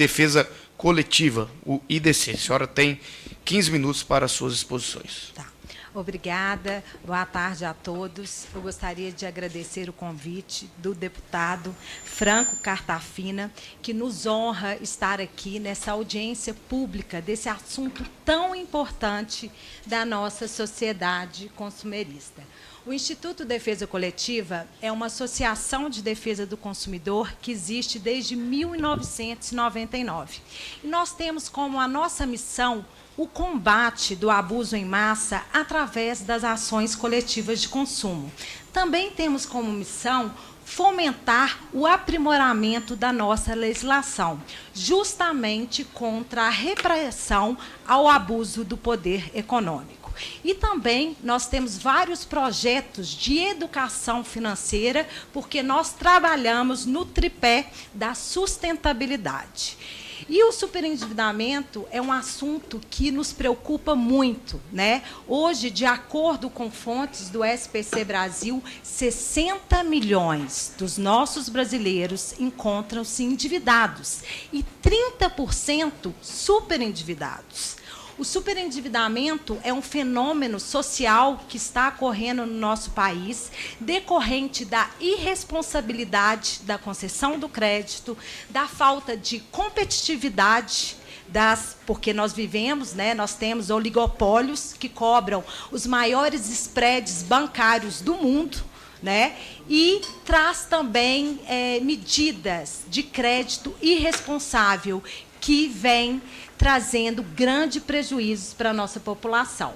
Defesa Coletiva, o IDC. A senhora tem 15 minutos para as suas exposições. Tá. Obrigada, boa tarde a todos. Eu gostaria de agradecer o convite do deputado Franco Cartafina, que nos honra estar aqui nessa audiência pública desse assunto tão importante da nossa sociedade consumerista. O Instituto Defesa Coletiva é uma associação de defesa do consumidor que existe desde 1999. E nós temos como a nossa missão o combate do abuso em massa através das ações coletivas de consumo. Também temos como missão fomentar o aprimoramento da nossa legislação, justamente contra a repressão ao abuso do poder econômico. E também nós temos vários projetos de educação financeira, porque nós trabalhamos no tripé da sustentabilidade. E o superendividamento é um assunto que nos preocupa muito, né? Hoje, de acordo com fontes do SPC Brasil, 60 milhões dos nossos brasileiros encontram-se endividados e 30% superendividados. O superendividamento é um fenômeno social que está ocorrendo no nosso país, decorrente da irresponsabilidade da concessão do crédito, da falta de competitividade, porque nós vivemos, né, nós temos oligopólios que cobram os maiores spreads bancários do mundo, né, e traz também medidas de crédito irresponsável que vem trazendo grandes prejuízos para a nossa população.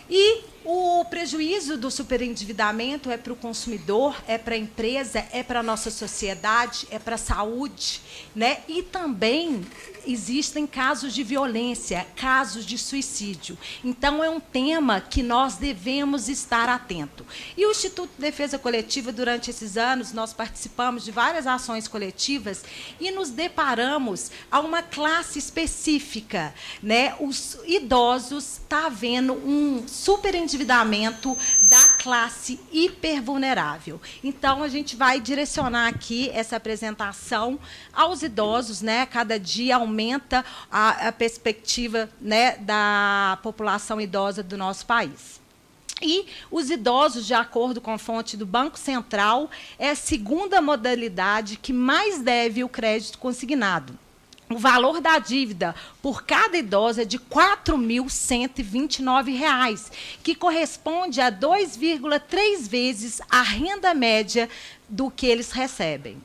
E o prejuízo do superendividamento é para o consumidor, é para a empresa, é para a nossa sociedade, é para a saúde, né? E também existem casos de violência, casos de suicídio. Então, é um tema que nós devemos estar atentos. E o Instituto de Defesa Coletiva, durante esses anos, nós participamos de várias ações coletivas e nos deparamos a uma classe específica, né? Os idosos está havendo um superendividamento da classe hipervulnerável. Então, a gente vai direcionar aqui essa apresentação aos idosos, né? Cada dia aumenta a perspectiva, né, da população idosa do nosso país. E os idosos, de acordo com a fonte do Banco Central, é a segunda modalidade que mais deve o crédito consignado. O valor da dívida por cada idoso é de R$ 4.129, que corresponde a 2,3 vezes a renda média do que eles recebem.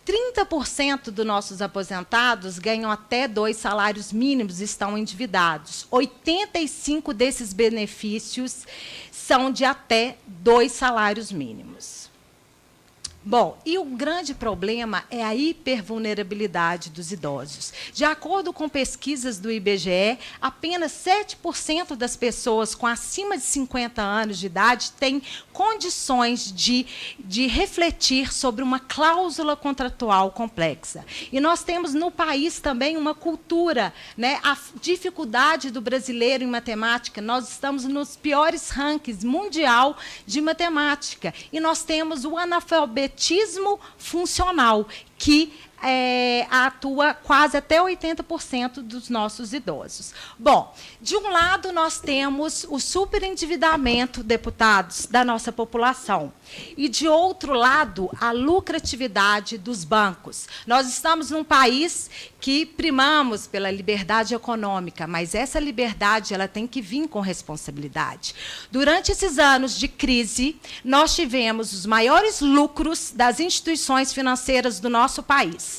30% dos nossos aposentados ganham até 2 salários mínimos e estão endividados. 85% desses benefícios são de até 2 salários mínimos. Bom, e o grande problema é a hipervulnerabilidade dos idosos. De acordo com pesquisas do IBGE, apenas 7% das pessoas com acima de 50 anos de idade têm condições de refletir sobre uma cláusula contratual complexa. E nós temos no país também uma cultura, né? A dificuldade do brasileiro em matemática, nós estamos nos piores rankings mundial de matemática. E nós temos o analfabetismo funcional, que atua quase até 80% dos nossos idosos. Bom, de um lado nós temos o superendividamento, deputados, da nossa população. E, de outro lado, a lucratividade dos bancos. Nós estamos num país que primamos pela liberdade econômica, mas essa liberdade ela tem que vir com responsabilidade. Durante esses anos de crise, nós tivemos os maiores lucros das instituições financeiras do nosso país.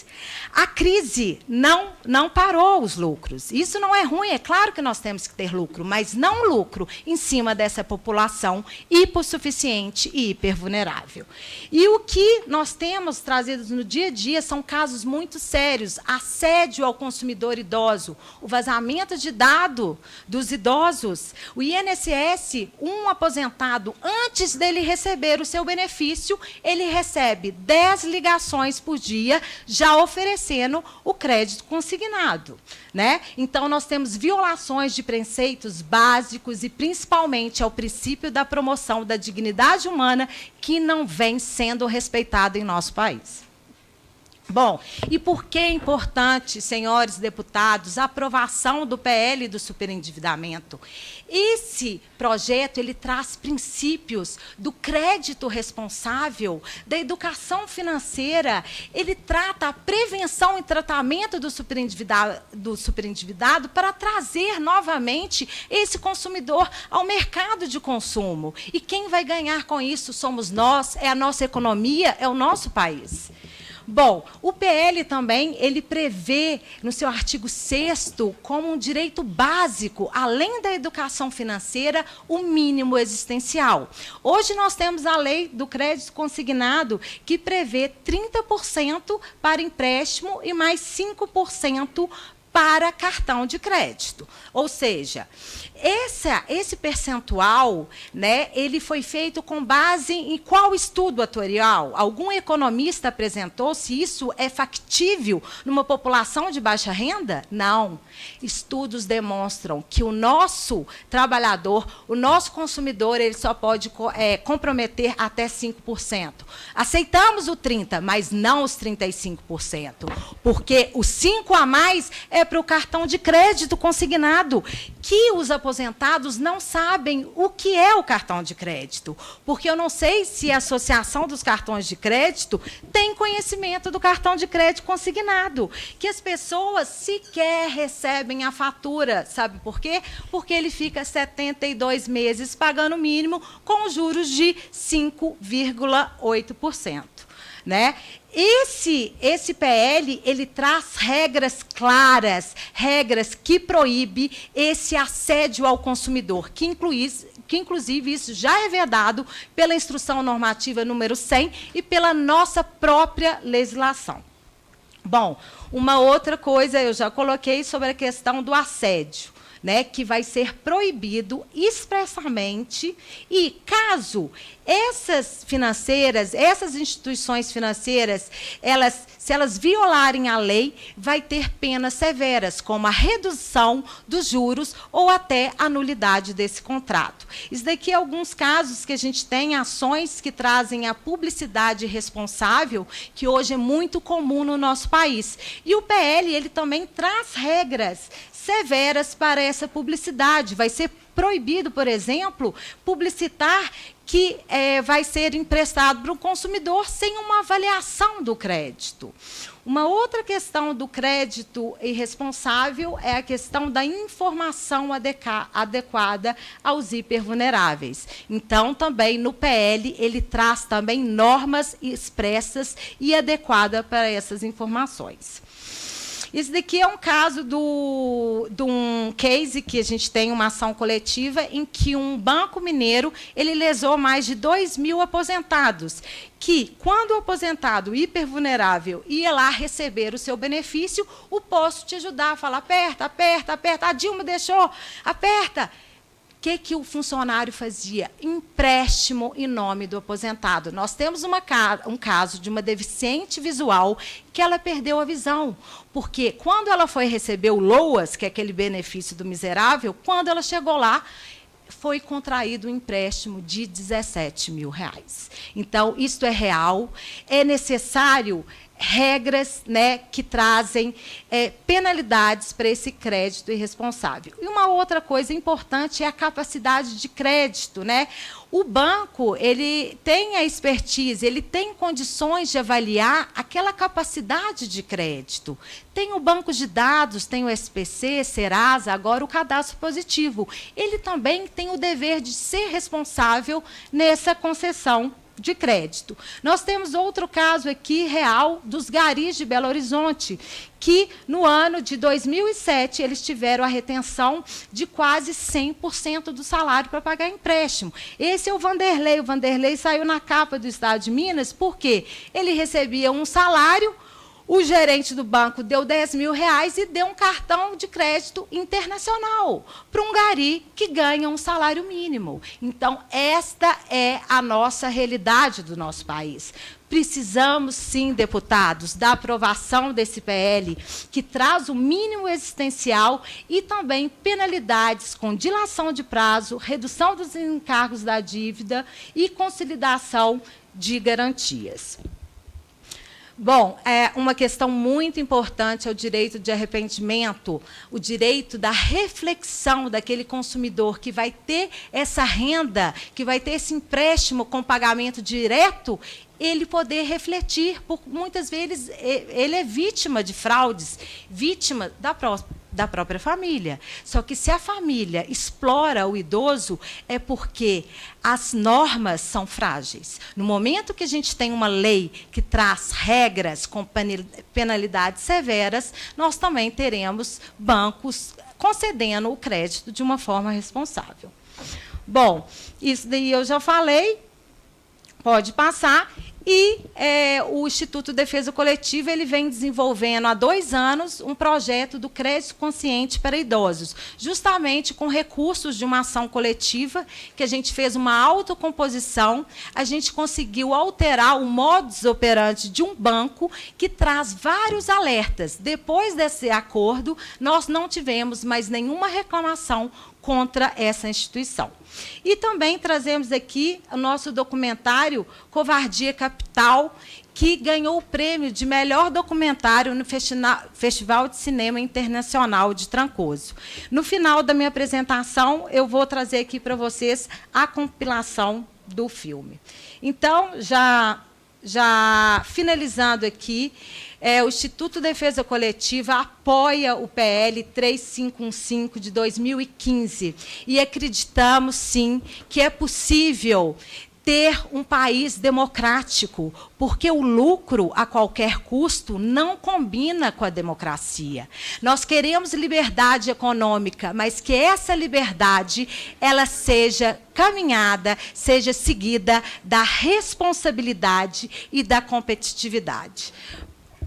A crise não parou os lucros. Isso não é ruim, é claro que nós temos que ter lucro, mas não lucro em cima dessa população hipossuficiente e hipervulnerável. E o que nós temos trazido no dia a dia são casos muito sérios: assédio ao consumidor idoso, o vazamento de dados dos idosos. O INSS, um aposentado, antes dele receber o seu benefício, ele recebe 10 ligações por dia, já oferecendo o crédito consignado, né? Então, nós temos violações de preceitos básicos e, principalmente, ao princípio da promoção da dignidade humana, que não vem sendo respeitado em nosso país. Bom, e por que é importante, senhores deputados, a aprovação do PL do superendividamento? Esse projeto, ele traz princípios do crédito responsável, da educação financeira, ele trata a prevenção e tratamento do superendividado para trazer novamente esse consumidor ao mercado de consumo. E quem vai ganhar com isso somos nós, é a nossa economia, é o nosso país. Bom, o PL também, ele prevê, no seu artigo 6º, como um direito básico, além da educação financeira, o mínimo existencial. Hoje nós temos a lei do crédito consignado, que prevê 30% para empréstimo e mais 5% para cartão de crédito. Ou seja, esse percentual, né, ele foi feito com base em qual estudo atuarial? Algum economista apresentou se isso é factível numa população de baixa renda? Não. Estudos demonstram que o nosso trabalhador, o nosso consumidor, ele só pode comprometer até 5%. Aceitamos o 30%, mas não os 35%, porque os 5% a mais é para o cartão de crédito consignado, que os aposentados não sabem o que é o cartão de crédito, porque eu não sei se a Associação dos Cartões de Crédito tem conhecimento do cartão de crédito consignado, que as pessoas sequer recebem a fatura. Sabe por quê? Porque ele fica 72 meses pagando o mínimo com juros de 5,8%. Né? Esse PL, ele traz regras claras, regras que proíbem esse assédio ao consumidor, que inclusive isso já é vedado pela Instrução Normativa número 100 e pela nossa própria legislação. Bom, uma outra coisa eu já coloquei sobre a questão do assédio, né, que vai ser proibido expressamente, e caso essas instituições financeiras, se elas violarem a lei, vai ter penas severas, como a redução dos juros ou até a nulidade desse contrato. Isso daqui é alguns casos que a gente tem, ações que trazem a publicidade responsável, que hoje é muito comum no nosso país. E o PL, ele também traz regras severas para essa publicidade. Vai ser proibido, por exemplo, publicitar que vai ser emprestado para o consumidor sem uma avaliação do crédito. Uma outra questão do crédito irresponsável é a questão da informação adequada aos hipervulneráveis. Então, também no PL, ele traz também normas expressas e adequadas para essas informações. Isso daqui é um caso de um case que a gente tem, uma ação coletiva, em que um banco mineiro ele lesou mais de 2.000 aposentados, que, quando o aposentado hipervulnerável ia lá receber o seu benefício, o posto te ajudar a falar, aperta, aperta, aperta, a Dilma deixou, aperta. O que o funcionário fazia? Empréstimo em nome do aposentado. Nós temos um caso de uma deficiente visual que ela perdeu a visão, porque quando ela foi receber o LOAS, que é aquele benefício do miserável, quando ela chegou lá, foi contraído um empréstimo de R$17.000. Então, isso é real, é necessário regras, né, que trazem penalidades para esse crédito irresponsável. E uma outra coisa importante é a capacidade de crédito, né? O banco, ele tem a expertise, ele tem condições de avaliar aquela capacidade de crédito. Tem o banco de dados, tem o SPC, Serasa, agora o cadastro positivo. Ele também tem o dever de ser responsável nessa concessão de crédito. Nós temos outro caso aqui, real, dos garis de Belo Horizonte, que no ano de 2007 eles tiveram a retenção de quase 100% do salário para pagar empréstimo. Esse é o Vanderlei. O Vanderlei saiu na capa do Estado de Minas porque ele recebia um salário, o gerente do banco deu R$10.000 e deu um cartão de crédito internacional para um gari que ganha um salário mínimo. Então, esta é a nossa realidade do nosso país. Precisamos, sim, deputados, da aprovação desse PL, que traz o mínimo existencial e também penalidades com dilação de prazo, redução dos encargos da dívida e consolidação de garantias. Bom, uma questão muito importante é o direito de arrependimento, o direito da reflexão daquele consumidor que vai ter essa renda, que vai ter esse empréstimo com pagamento direto, ele poder refletir, porque muitas vezes ele é vítima de fraudes, vítima da própria família. Só que se a família explora o idoso, é porque as normas são frágeis. No momento que a gente tem uma lei que traz regras com penalidades severas, nós também teremos bancos concedendo o crédito de uma forma responsável. Bom, isso daí eu já falei, pode passar. E o Instituto de Defesa Coletiva ele vem desenvolvendo há 2 anos um projeto do crédito consciente para idosos, justamente com recursos de uma ação coletiva, que a gente fez uma autocomposição, a gente conseguiu alterar o modus operandi de um banco que traz vários alertas. Depois desse acordo, nós não tivemos mais nenhuma reclamação contra essa instituição. E também trazemos aqui o nosso documentário Covardia Capital, que ganhou o prêmio de melhor documentário no Festival de Cinema Internacional de Trancoso. No final da minha apresentação, eu vou trazer aqui para vocês a compilação do filme. Então, já finalizando aqui, o Instituto de Defesa Coletiva apoia o PL 3515 de 2015 e acreditamos, sim, que é possível ter um país democrático, porque o lucro a qualquer custo não combina com a democracia. Nós queremos liberdade econômica, mas que essa liberdade ela seja caminhada, seja seguida da responsabilidade e da competitividade.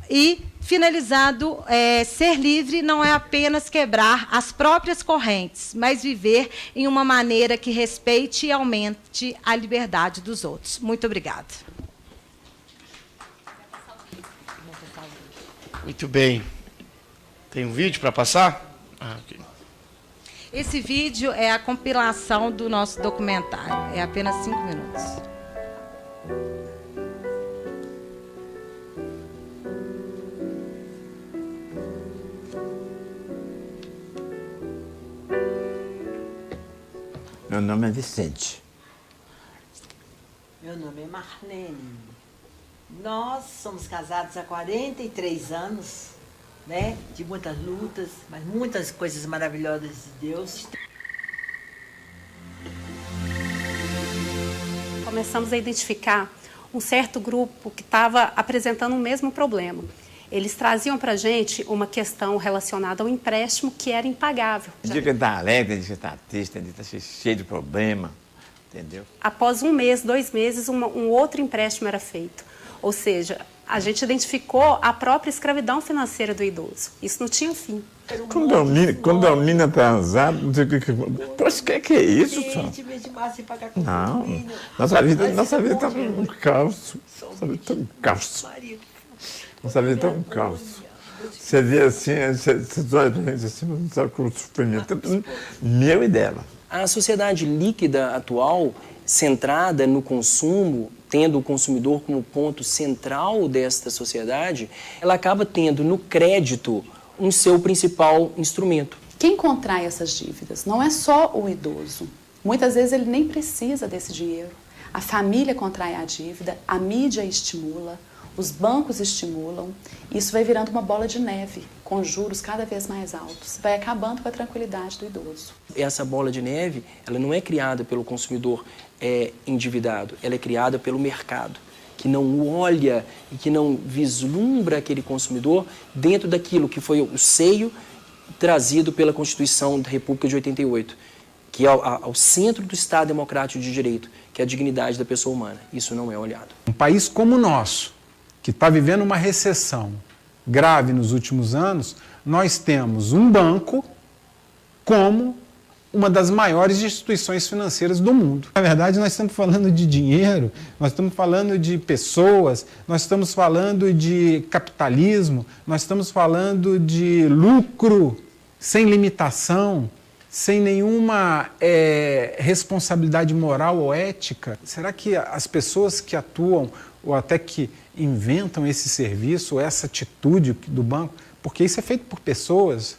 E, finalizado, ser livre não é apenas quebrar as próprias correntes, mas viver em uma maneira que respeite e aumente a liberdade dos outros. Muito obrigada. Muito bem. Tem um vídeo para passar? Okay. Esse vídeo é a compilação do nosso documentário. É apenas 5 minutos. Meu nome é Vicente. Meu nome é Marlene. Nós somos casados há 43 anos, né? De muitas lutas, mas muitas coisas maravilhosas de Deus. Começamos a identificar um certo grupo que estava apresentando o mesmo problema. Eles traziam para a gente uma questão relacionada ao empréstimo que era impagável. Dia que ele está alegre, dia que está triste, dia que está cheio de problema, entendeu? Após 1 mês, 2 meses, um outro empréstimo era feito. Ou seja, a gente identificou a própria escravidão financeira do idoso. Isso não tinha fim. Quando a menina está arrasada, não sei o que... Poxa, o que é isso, só? Não, nossa vida está um caos. Nossa vida está um caos. Nossa vida está um caos. Você vê assim, você olha para gente assim, não sabe como sofrimento. Meu e dela. A sociedade líquida atual, centrada no consumo, tendo o consumidor como ponto central desta sociedade, ela acaba tendo no crédito um seu principal instrumento. Quem contrai essas dívidas não é só o idoso. Muitas vezes ele nem precisa desse dinheiro. A família contrai a dívida, a mídia estimula, os bancos estimulam, isso vai virando uma bola de neve, com juros cada vez mais altos, vai acabando com a tranquilidade do idoso. Essa bola de neve, ela não é criada pelo consumidor endividado, ela é criada pelo mercado, que não olha e que não vislumbra aquele consumidor dentro daquilo que foi o seio trazido pela Constituição da República de 88, que é ao centro do Estado Democrático de Direito, que é a dignidade da pessoa humana. Isso não é olhado. Um país como o nosso, que está vivendo uma recessão grave nos últimos anos, nós temos um banco como uma das maiores instituições financeiras do mundo. Na verdade, nós estamos falando de dinheiro, nós estamos falando de pessoas, nós estamos falando de capitalismo, nós estamos falando de lucro sem limitação, sem nenhuma responsabilidade moral ou ética. Será que as pessoas que atuam ou até que inventam esse serviço, ou essa atitude do banco, porque isso é feito por pessoas.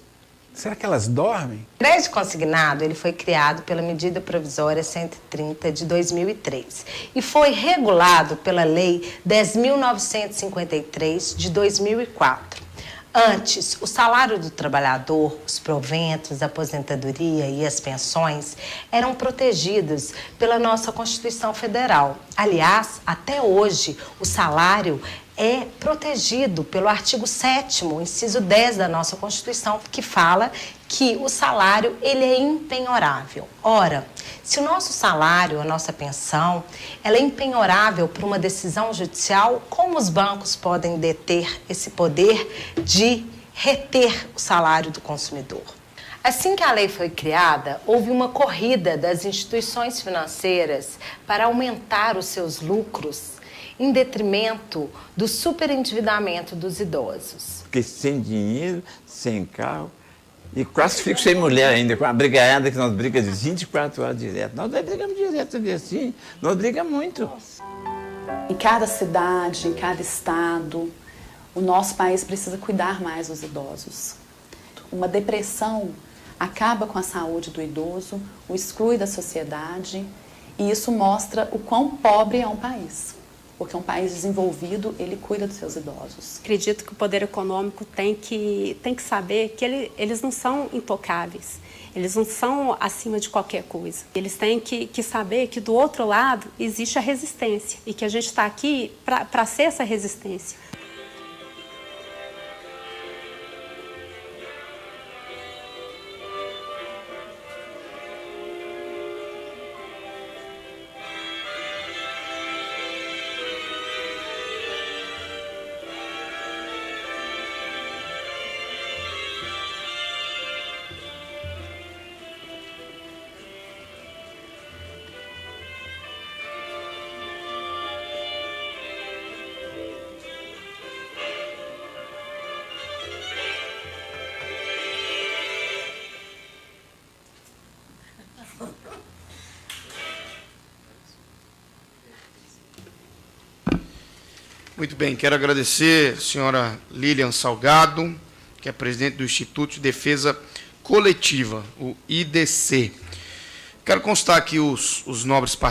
Será que elas dormem? O crédito consignado ele foi criado pela Medida Provisória 130 de 2003 e foi regulado pela Lei 10.953 de 2004. Antes, o salário do trabalhador, os proventos, a aposentadoria e as pensões eram protegidos pela nossa Constituição Federal. Aliás, até hoje, o salário é protegido pelo artigo 7º, inciso 10 da nossa Constituição, que fala que o salário ele é impenhorável. Ora, se o nosso salário, a nossa pensão, ela é impenhorável por uma decisão judicial, como os bancos podem deter esse poder de reter o salário do consumidor? Assim que a lei foi criada, houve uma corrida das instituições financeiras para aumentar os seus lucros em detrimento do superendividamento dos idosos. Porque sem dinheiro, sem carro, e quase fico sem mulher ainda, com a brigaiada que nós brigamos de 24 horas direto. Nós brigamos direto assim, nós brigamos muito. Em cada cidade, em cada estado, o nosso país precisa cuidar mais dos idosos. Uma depressão acaba com a saúde do idoso, o exclui da sociedade, e isso mostra o quão pobre é um país. Porque um país desenvolvido, ele cuida dos seus idosos. Acredito que o poder econômico tem que saber que eles não são intocáveis, eles não são acima de qualquer coisa. Eles têm que saber que do outro lado existe a resistência e que a gente está aqui para ser essa resistência. Muito bem, quero agradecer a senhora Lilian Salgado, que é presidente do Instituto de Defesa Coletiva, o IDC. Quero constar aqui os nobres participantes